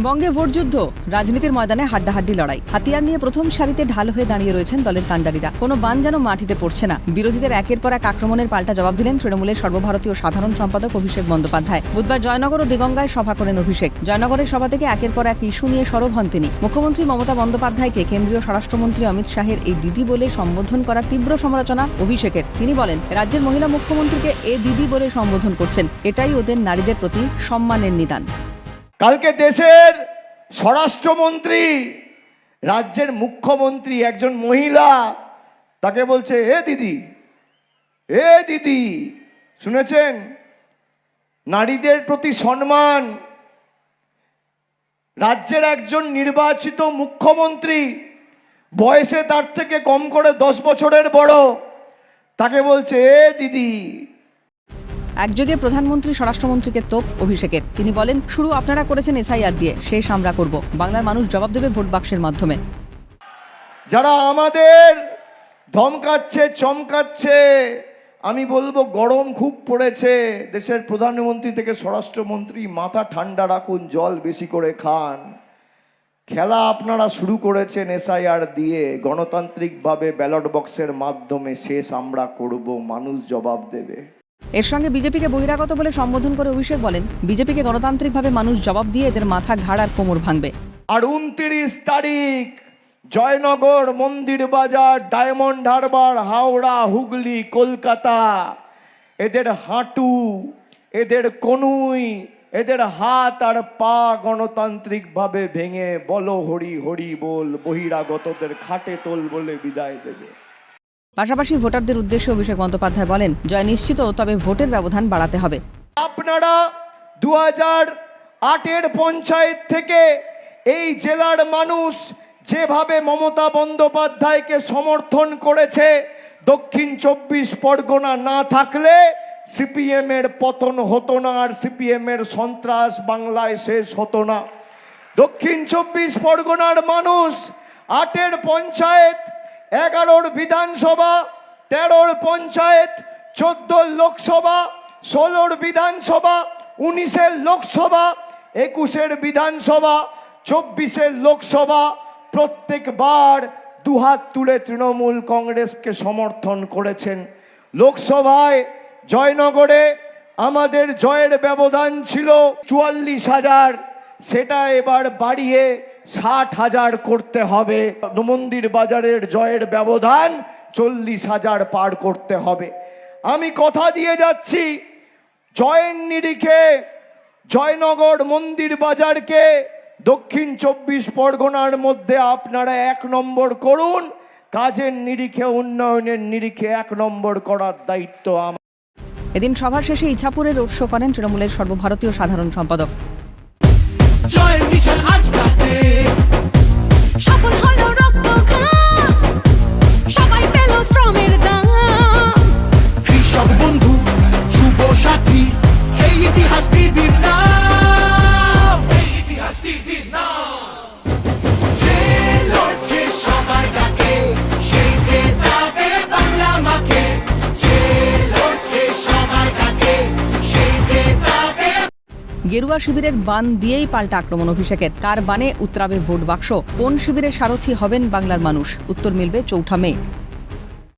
বঙ্গে ভোটযুদ্ধ, রাজনীতির ময়দানে হাড্ডাহাড্ডি লড়াই। হাতিয়ার নিয়ে প্রথম সারিতে ঢাল হয়ে দাঁড়িয়ে রয়েছেন দলের কাণ্ডারিরা। কোনো বান যেন মাটিতে পড়ছে না। বিরোধীদের একের পর এক আক্রমণের পাল্টা জবাব দিলেন তৃণমূলের সর্বভারতীয় সাধারণ সম্পাদক অভিষেক বন্দ্যোপাধ্যায়। বুধবার জয়নগর ও দিগঙ্গায় সভা করেন অভিষেক। জয়নগরের সভা থেকে একের পর এক ইস্যু নিয়ে সরব হন তিনি। মুখ্যমন্ত্রী মমতা বন্দ্যোপাধ্যায়কে কেন্দ্রীয় স্বরাষ্ট্রমন্ত্রী অমিত শাহের এই দিদি বলে সম্বোধন করার তীব্র সমালোচনা অভিষেকের। তিনি বলেন, রাজ্যের মহিলা মুখ্যমন্ত্রীকে এ দিদি বলে সম্বোধন করছেন, এটাই ওদের নারীদের প্রতি সম্মানের নিদান। কালকে দেশের স্বরাষ্ট্রমন্ত্রী, রাজ্যের মুখ্যমন্ত্রী একজন মহিলা, তাকে বলছে এ দিদি, এ দিদি। শুনেছেন? নারীদের প্রতি সম্মান। রাজ্যের একজন নির্বাচিত মুখ্যমন্ত্রী, বয়সে তার থেকে কম করে 10 বছরের বড়, তাকে বলছে এ দিদি। একযোগে প্রধানমন্ত্রী স্বরাষ্ট্রমন্ত্রীকে তোপ অভিষেকের। তিনি বলেন, শুরু আপনারা করেছেন এসআইআর দিয়ে, শেষ আমরা করব। বাংলার মানুষ জবাব দেবে ভোট বাক্সের মাধ্যমে। যারা আমাদের ধমকাচ্ছে, চমকাচ্ছে, আমি বলবো গরম খুব পড়েছে। দেশের প্রধানমন্ত্রী থেকে স্বরাষ্ট্রমন্ত্রী, মাথা ঠান্ডা রাখুন, জল বেশি করে খান। খেলা আপনারা শুরু করেছেন এসআইআর দিয়ে, গণতান্ত্রিকভাবে ব্যালট বক্সের মাধ্যমে, শেষ আমরা করব, মানুষ জবাব দেবে। এর সঙ্গে বিজেপিকে বহিরাগত বলে সম্বোধন করে অভিষেক বলেন, বিজেপিকে গণতান্ত্রিকভাবে মানুষ জবাব দিয়ে এদের মাথা ঘাড় আর কোমর ভাঙবে। আর 29 তারিখ জয়নগর, মন্দির বাজার, ডায়মন্ড হারবার, হাওড়া, হুগলি, কলকাতা, এদের হাঁটু, এদের কনুই, এদের হাত আর পা গণতান্ত্রিকভাবে ভেঙে বলো হরি হরি বল, বহিরাগতদের খাটে তোল বলে বিদায় দেবে। পাশাপাশি ভোটারদের উদ্দেশ্যে অভিষেক বন্দ্যোপাধ্যায় বলেন, জয় নিশ্চিত, তবে ভোটের ব্যবধান বাড়াতে হবে। আপনারা 2008-এর পঞ্চায়েত থেকে এই জেলার মানুষ যেভাবে মমতা বন্দ্যোপাধ্যায়কে সমর্থন করেছে, দক্ষিণ 24 পরগনা না থাকলে সিপিএম এর পতন হতো না, আর সিপিএম এর সন্ত্রাস বাংলায় শেষ হতো না। দক্ষিণ 24 পরগনার মানুষ 8-এর পঞ্চায়েত, 11-র বিধানসভা, 13-র পঞ্চায়েত, 14-র লোকসভা, 16-র বিধানসভা, 19-এর লোকসভা, 21-এর বিধানসভা, 24-এর লোকসভা, প্রত্যেকবার দুহাত তুলে তৃণমূল কংগ্রেসকে সমর্থন করেছেন। লোকসভায় জয়নগরে আমাদের জয়ের ব্যবধান ছিল 44,000, সেটা এবার বাড়িয়ে 60,000 করতে হবে। মন্দির বাজারের জয়ের ব্যবধান 40,000 পার করতে হবে। আমি কথা দিয়ে যাচ্ছি, জয়ের নিরিখে জয়নগর, মন্দির বাজারকে দক্ষিণ 24 পরগনার মধ্যে আপনারা 1 নম্বর করুন। কাজের নিরিখে, উন্নয়নের নিরিখে 1 নম্বর করার দায়িত্ব আমার। এদিন সভা শেষে ইছাপুরে রোড শো করেন তৃণমূলের সর্বভারতীয় সাধারণ সম্পাদক। জয়ের মিশন আজ রাতে সফল হলো রক্তঘাম, সবাই পেল শ্রমের দাম। কৃষক বন্ধু, যুব সাথী, এই ইতিহাস দিদির নাম, এই ইতিহাস দিদির নাম। যে লড়ছে সবার ডাকে, সেই জেতাবে বাংলা মাকে। যে লড়ছে সবার ডাকে, সেই জেতাবে। গেরুয়া শিবিরের বান দিয়েই পাল্টা আক্রমণ অভিষেকের। কার বানে উতরাবে ভোট বাক্স? কোন শিবিরের সারথি হবেন বাংলার মানুষ? উত্তর মিলবে 4 মে।